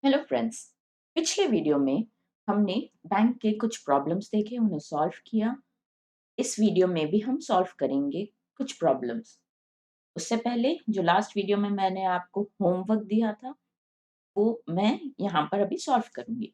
Hello friends. पिछले video में हमने बैंक के कुछ प्रॉब्लम्स देखे, उन्हें सॉल्व किया। इस वीडियो में भी हम सॉल्व करेंगे कुछ प्रॉब्लम्स। उससे पहले जो लास्ट वीडियो में मैंने आपको होमवर्क दिया था वो मैं यहाँ पर अभी सॉल्व करूंगी।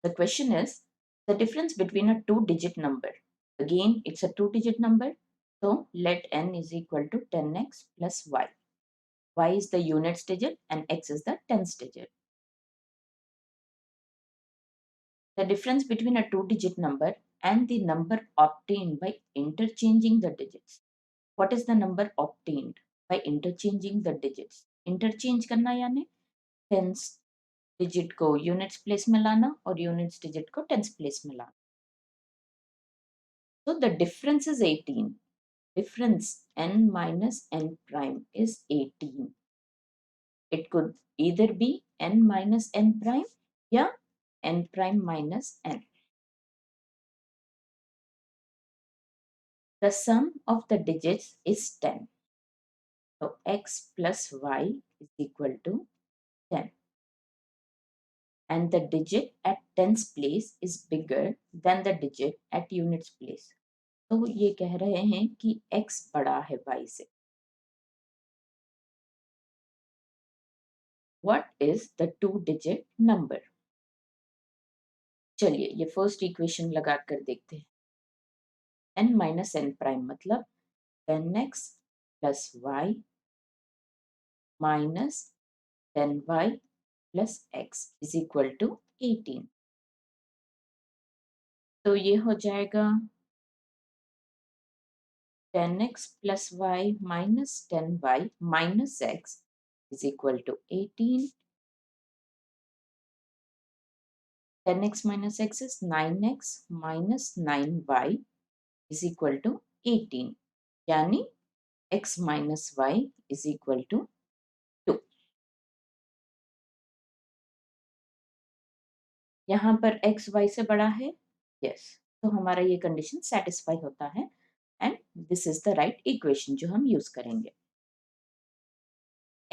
The question is the difference between a two digit number. Again it's a two digit number, so let n is equal to 10x plus y. Y is the units digit and x is the tens digit. The difference between a two-digit number and the number obtained by interchanging the digits. What is the number obtained by interchanging the digits? Interchange करना यानी tens digit को units place में लाना और units digit को tens place में लाना. So the difference is 18. Difference n minus n prime is 18. It could either be n minus n prime या n prime minus n. The sum of the digits is 10. So x plus y is equal to 10. And the digit at tens place is bigger than the digit at units place. तो ये कह रहे हैं कि x बड़ा है y से. What is the two-digit number? चलिए ये फर्स्ट इक्वेशन लगा कर देखते हैं. n minus n prime मतलब 10x plus y minus 10y plus x is equal to 18. तो ये हो जाएगा 10x plus y minus 10y minus x is equal to 18. 10x minus x is 9x minus 9y is equal to 18. यानी x minus y is equal to 2. यहाँ पर x y से बड़ा है, yes, तो हमारा ये कंडीशन सेटिस्फाई होता है and this is the right equation जो हम यूज करेंगे.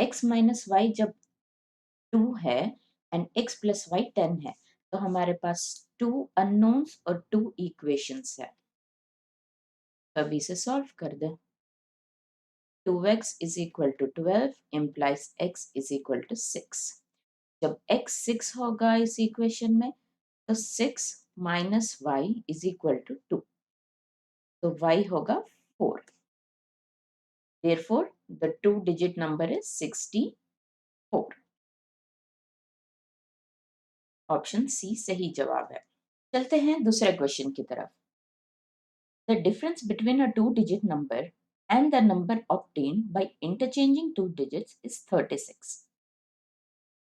x माइनस वाई जब 2 है एंड x प्लस वाई 10 है तो हमारे पास 2 अननोन्स और 2 इक्वेशंस है. अब इसे सॉल्व कर दें. 2x is equal to 12 implies x is equal to 6. जब x 6 होगा इस इक्वेशन में तो 6 minus y is equal to 2, तो y होगा 4. Therefore, the two-digit number is 64. Option C सही जवाब है. चलते हैं दूसरे क्वेश्चन की तरफ. The difference between a two-digit number and the number obtained by interchanging two digits is 36.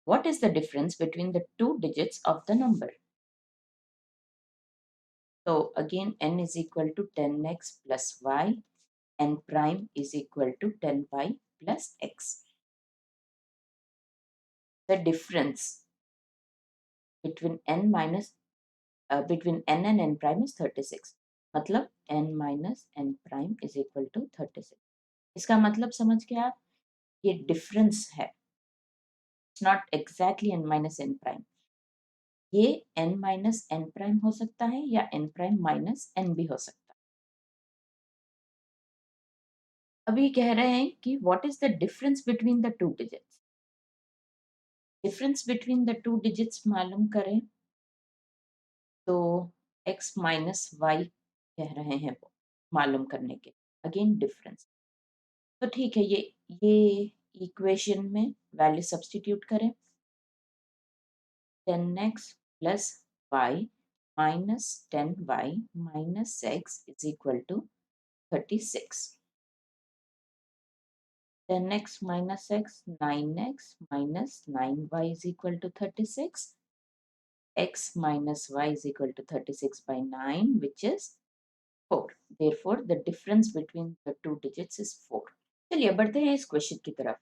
What is the difference between the two digits of the number? So again n is equal to 10x plus y and prime is equal to 10y plus x. The difference between between n and n prime is 36. मतलब n minus n prime is equal to 36. इसका मतलब समझ गया आप? ये difference है. It's not exactly n minus n prime. ये n minus n prime हो सकता है या n prime minus n भी हो सकता है. अभी कह रहे हैं कि what is the difference between the two digits? Difference between the two digits मालूम करें तो x minus y कह रहे हैं वो मालूम करने के. Again difference. तो ठीक है, ये इक्वेशन में वैल्यू सब्स्टिट्यूट करें. 10x plus y minus 10y minus x is equal to 36. 10x minus x, 9x minus 9y is equal to 36. X minus y is equal to 36 by 9, which is 4. Therefore, the difference between the two digits is 4. चलिए बढ़ते हैं इस question की तरफ.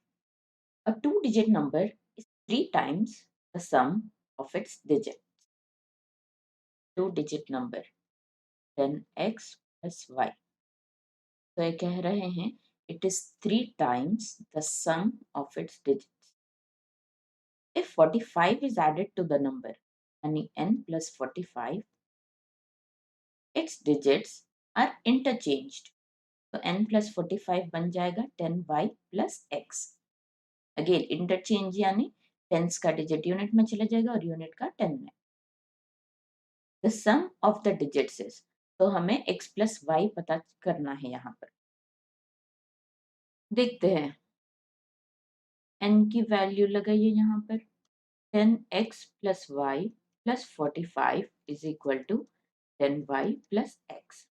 A two-digit number is 3 times the sum of its digits. Two-digit number 10x plus y. तो ये कह रहे हैं it is 3 times the sum of its digits. If 45 is added to the number, यानी n plus 45, its digits are interchanged. तो n plus 45 बन जाएगा 10y plus x. Again interchange यानी टेंस का डिजिट यूनिट में चला जाएगा और यूनिट का 10 में. The sum of the digits is, तो हमें x plus y पता करना है यहाँ पर. देखते हैं, n की वैल्यू लगाइए यहाँ पर. 10x plus y plus 45 is equal to 10y plus x.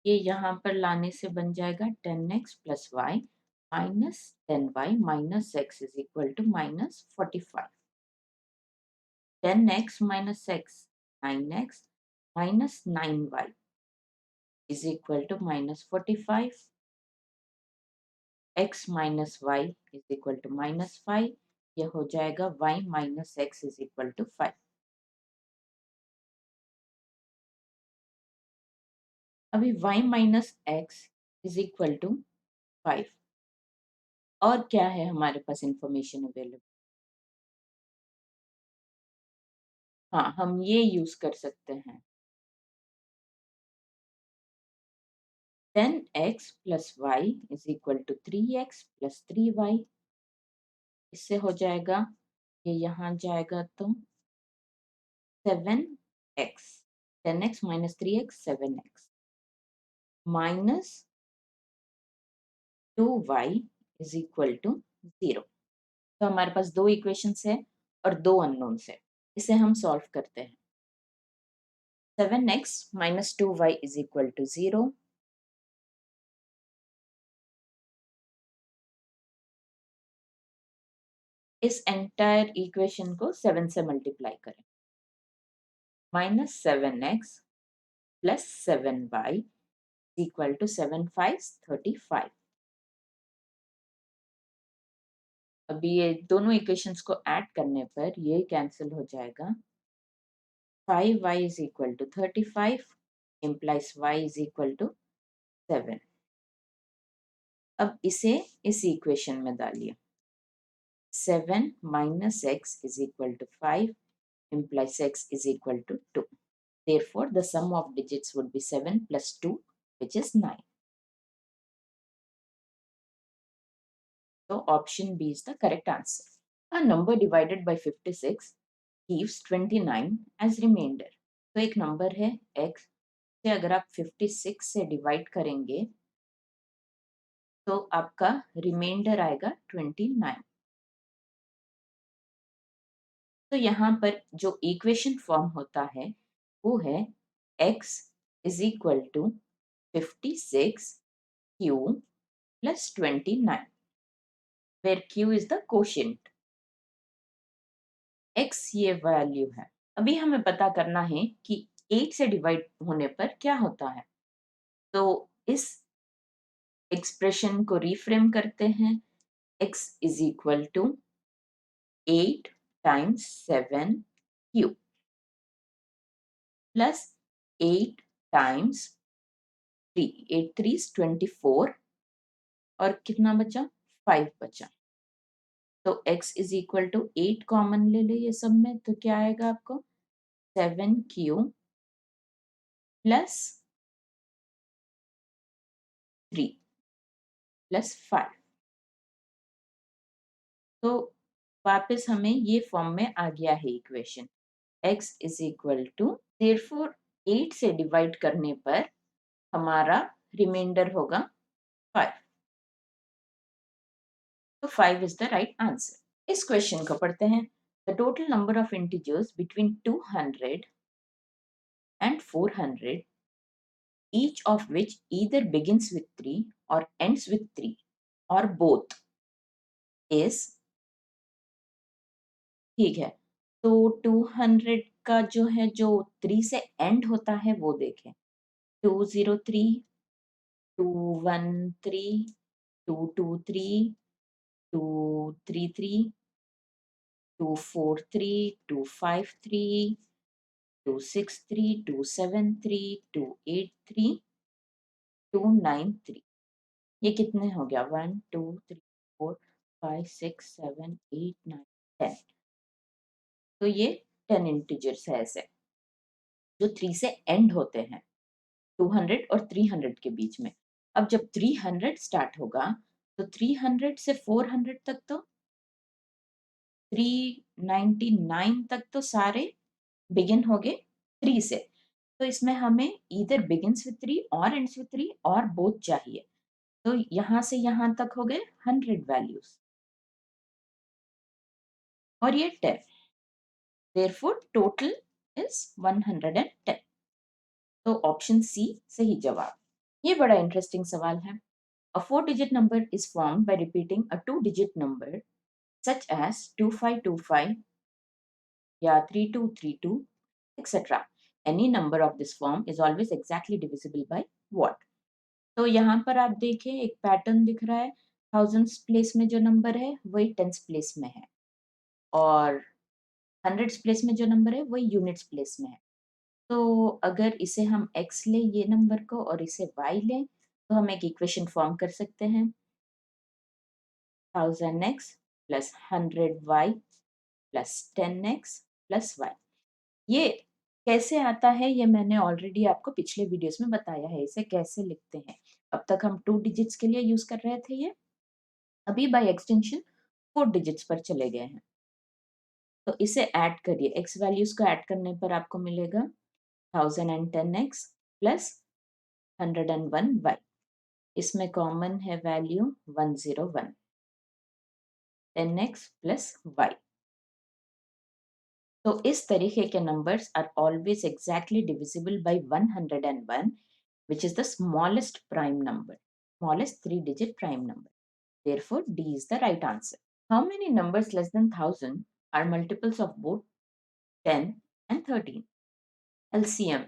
ये यहाँ पर लाने से बन जाएगा 10x plus y minus 10y minus x is equal to minus 45. 10x minus x, 9x minus 9y is equal to minus 45. x minus y is equal to minus 5. ये हो जाएगा y minus x is equal to 5. अभी y minus x is equal to 5. और क्या है हमारे पास information available? हाँ, हम ये यूज कर सकते हैं. 10x plus y is equal to 3x plus 3y. इससे हो जाएगा, ये यहाँ जाएगा तो 7x. 10x minus 3x 7x minus 2y is equal to 0. तो हमारे पास दो इक्वेशंस है और दो अननोन्स है. इसे हम सॉल्व करते हैं. 7x minus 2y is equal to 0. इस एंटायर इक्वेशन को 7 से मल्टीप्लाई करें. Minus 7x plus 7y equal to 7 5 35. अभी ये दोनों इक्वेशंस को ऐड करने पर ये कैंसिल हो जाएगा. 5y is equal to 35 implies y is equal to 7. अब इसे इस इक्वेशन में डालिए. 7 minus x is equal to 5 implies x is equal to 2. Therefore, the sum of digits would be 7 plus 2, which is 9. So, option B is the correct answer. A number divided by 56 gives 29 as remainder. तो एक number है x से अगर आप 56 से divide करेंगे तो आपका रिमाइंडर आएगा 29. तो यहाँ पर जो इक्वेशन फॉर्म होता है वो है x is equal to 56q plus 29, where q is the quotient. x ये वैल्यू है. अभी हमें पता करना है कि 8 से डिवाइड होने पर क्या होता है. तो इस एक्सप्रेशन को रिफ्रेम करते हैं. x is equal to 8 times 7q plus 8 times 3. 8 3 is 24 और कितना बचा? 5 बचा. तो x is equal to 8 common ले ले ये सब में, तो क्या आएगा आपको? 7q plus 3 plus 5. तो वापस हमें ये फॉर्म में आ गया है equation. x is equal to, therefore 8 से डिवाइड करने पर हमारा रिमाइंडर होगा 5. तो 5 is the right answer. इस क्वेश्चन को पढ़ते हैं. The total number of integers between 200 and 400, each of which either begins with 3 or ends with 3 or both, is, ठीक है. तो 200 का जो है जो 3 से एंड होता है वो देखें. 203, 213, 223, 233, 243, 253, 263, 273, 283, 293. ये कितने हो गया? 1 2 3 4 5, 6, 7, 8, 9, 10। तो ये 10 इंटीजर्स है ऐसे जो 3 से एंड होते हैं, 200 और 300 के बीच में। अब जब 300 स्टार्ट होगा तो 300 से 400 तक तो 399 तक तो सारे बिगिन हो गए 3 से। तो इसमें हमें ईदर बिगिन्स विथ 3 और एंड्स विथ 3 और बोथ चाहिए। तो यहाँ से यहाँ तक हो गए 100 वैल्यूज और ये 10। Therefore total is 110। तो ऑप्शन सी सही जवाब। ये बड़ा इंटरेस्टिंग सवाल है। A four-digit number is formed by repeating a two-digit number such as 2525 या 3232 etc. Any number of this form is always exactly divisible by what? तो यहाँ पर आप देखें एक पैटर्न दिख रहा है। थाउजेंड्स प्लेस में जो नंबर है वही टेंस प्लेस में है और हंड्रेड्स प्लेस में जो नंबर है वही यूनिट्स प्लेस में है। तो अगर इसे हम x ले ये नंबर को और इसे y लें तो हम एक इक्वेशन फॉर्म कर सकते हैं 1000x plus 100y plus 10x plus y। ये कैसे आता है ये मैंने ऑलरेडी आपको पिछले वीडियोस में बताया है इसे कैसे लिखते हैं। अब तक हम 2 डिजिट्स के लिए यूज कर रहे थे ये, अभी बाय एक्सटेंशन 4 डिजिट्स पर चले गए हैं। तो इसे ऐड करिए, x वैल्यूज को ऐड करने पर आपको मिलेगा 1010x plus 101y। इसमें कॉमन है वैल्यू 101, 10x plus y। तो इस तरीके के numbers are always exactly divisible by 101, which is the smallest prime number, smallest three-digit prime number. Therefore, D is the right answer. How many numbers less than 1000 are multiples of both 10 and 13? LCM.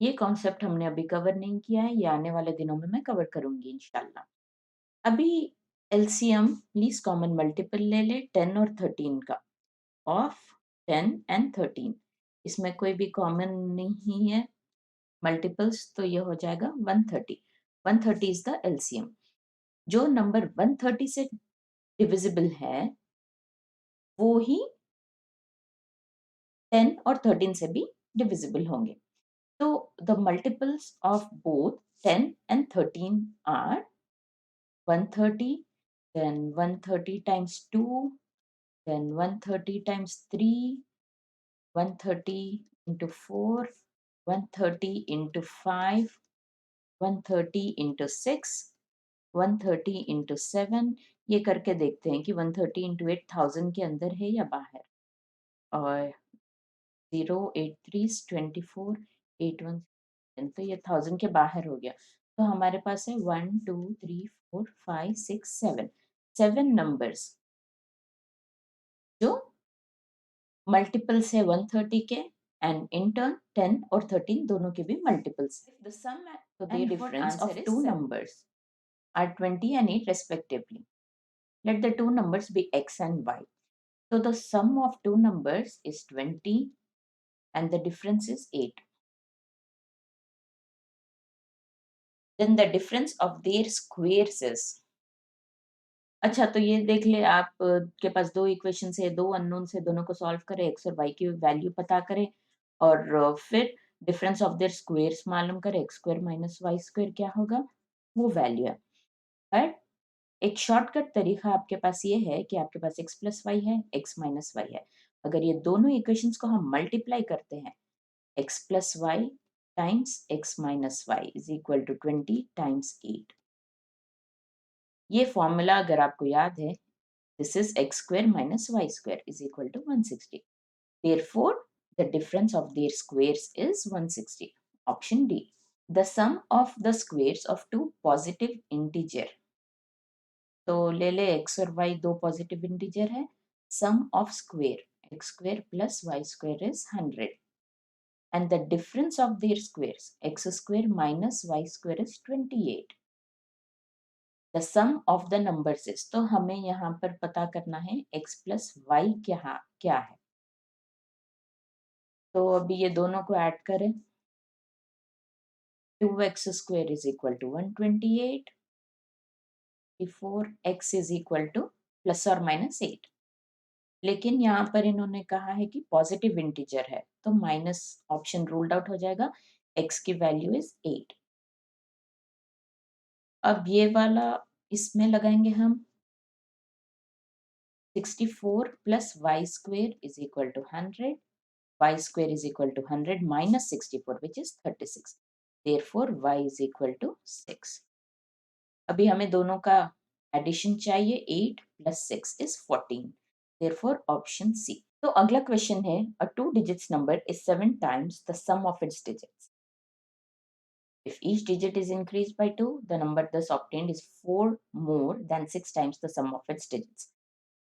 ये concept हमने अभी cover नहीं किया है, ये आने वाले दिनों में मैं कवर करूंगी इंशाल्लाह। अभी LCM लीस्ट कॉमन मल्टीपल ले ले 10 और 13 का ऑफ 10 एंड 13। इसमें कोई भी कॉमन नहीं है मल्टीपल्स, तो ये हो जाएगा 130। 130 इज द LCM। जो नंबर 130 से डिविजिबल है वो ही 10 और 13 से भी डिविजिबल होंगे। तो the multiples of both 10 and 13 are 130, then 130 times 2, then 130 times 3, 130 into 4, 130 into 5, 130 into 6, 130 into 7। ये करके देखते हैं कि 130 into 8 1000 के अंदर है या बाहर। और 0, 8 3 24, 8 1 तो ये 1000 के बाहर हो गया। तो हमारे पास है 1 2 3 4 5 6 7, 7 नंबर्स जो मल्टीपल्स है 130 के एंड इन टर्न 10 और 13 दोनों के भी मल्टीपल्स है। द सम तो the difference of two numbers are 20 and 8 respectively. Let the two numbers be x and y. So the sum of two numbers is 20 and the difference is 8. Then the difference of their squares is। अच्छा तो ये देख ले आप के पास दो equation है, दो अननोन से, दोनों को सॉल्व करें, x और y की वैल्यू पता करें और फिर डिफरेंस ऑफ देयर स्क्वायर्स मालूम करें। x square minus y square क्या होगा वो वैल्यू है। बट एक शॉर्टकट तरीका आपके पास ये है कि आपके पास x प्लस वाई है, x माइनस वाई है। अगर ये दोनों इक्वेशंस को हम मल्टीप्लाई करते हैं x plus y times x minus y is equal to 20 times 8। ये फॉर्मूला अगर आपको याद है, this is x square minus y square is equal to 160। Therefore, the difference of their squares is 160. Option D. The sum of the squares of two positive integer। तो ले ले x और y दो positive integer है। Sum of square x square plus y square is 100 and the difference of their squares x square minus y square is 28। the sum of the numbers is, तो हमें यहाँ पर पता करना है x plus y क्या है। तो अभी ये दोनों को ऐड करें 2x square is equal to 128 64x is equal two plus और माइनस 8। लेकिन यहाँ पर इन्होंने कहा है कि पॉजिटिव इंटीजर है, तो माइनस ऑप्शन रूल्ड आउट हो जाएगा। x की वैल्यू इज 8। अब ये वाला इसमें लगाएंगे हम 64 plus y square is equal to 100, y square is equal to 100 minus 64 which is 36. Therefore y is equal to 6. अभी हमें दोनों का एडिशन चाहिए। 8 plus 6 is 14. Therefore option C. तो अगला क्वेश्चन है, a two digits number is 7 times the sum of its digits. If each digit is increased by 2, the number thus obtained is 4 more than 6 times the sum of its digits.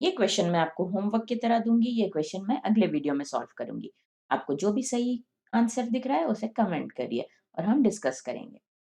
ये question मैं आपको homework की तरह दूंगी। ये question मैं अगले video में सॉल्व करूंगी। आपको जो भी सही आंसर दिख रहा है उसे कमेंट करिए और हम डिस्कस करेंगे।